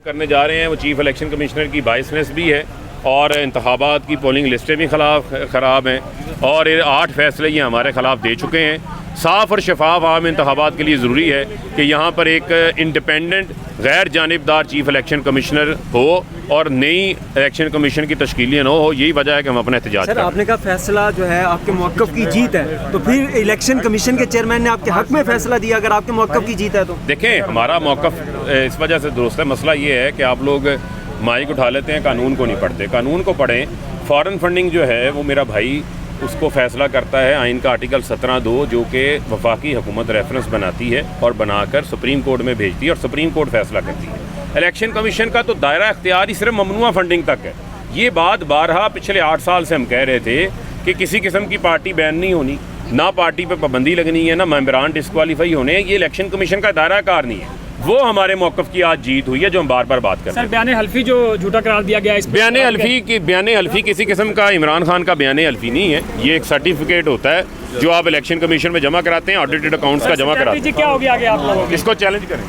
करने जा रहे हैं वो चीफ इलेक्शन कमिश्नर की बायसनेस भी है और इंतखाबात की पोलिंग लिस्टें भी ख़राब हैं और ये 8 फैसले ये हमारे ख़िलाफ़ दे चुके हैं। साफ़ और शफाफ आम इंतखाबात के लिए ज़रूरी है कि यहाँ पर एक इंडिपेंडेंट गैर जानिबदार चीफ इलेक्शन कमिश्नर हो और नई इलेक्शन कमीशन की तश्कीलियाँ न हो। यही वजह है कि हम अपना एहतजाज सर, आपने कहा फैसला जो है आपके मौक़िफ़ की जीत है, तो फिर इलेक्शन कमीशन के चेयरमैन ने आपके हक़ में फैसला दिया अगर आपके मौक़िफ़ की जीत है तो? देखें, हमारा मौक़िफ़ इस वजह से दुरुस्त है। मसला ये है कि आप लोग माइक उठा लेते हैं, कानून को नहीं पढ़ते। कानून को पढ़ें। फ़ॉरेन फंडिंग जो है वो मेरा भाई उसको फ़ैसला करता है आइन का आर्टिकल 17(2) जो कि वफाकी हुकूमत रेफरेंस बनाती है और बनाकर सुप्रीम कोर्ट में भेजती है और सुप्रीम कोर्ट फ़ैसला करती है। इलेक्शन कमीशन का तो दायरा इख्तियार ही सिर्फ ममनुआ फंडिंग तक है। ये बात बारहा पिछले 8 साल से हम कह रहे थे कि किसी किस्म की पार्टी बैन नहीं होनी, ना पार्टी पर पाबंदी लगनी है, ना मेंबरान डिस्क्वालीफाई होने हैं। ये इलेक्शन कमीशन का दायरा कार नहीं है। वो हमारे मौक़िफ़ की आज जीत हुई है जो हम बार बार बात करते हैं। सर, बयान हल्फी जो झूठा करार दिया गया है, बयान हल्फी किसी किस्म का इमरान खान का बयान हल्फी नहीं है। ये एक सर्टिफिकेट होता है जो आप इलेक्शन कमीशन में जमा कराते हैं, ऑडिटेड अकाउंट्स का जमा कराते हैं। क्या हो गया आगे आप लोगों की? इसको चैलेंज करें।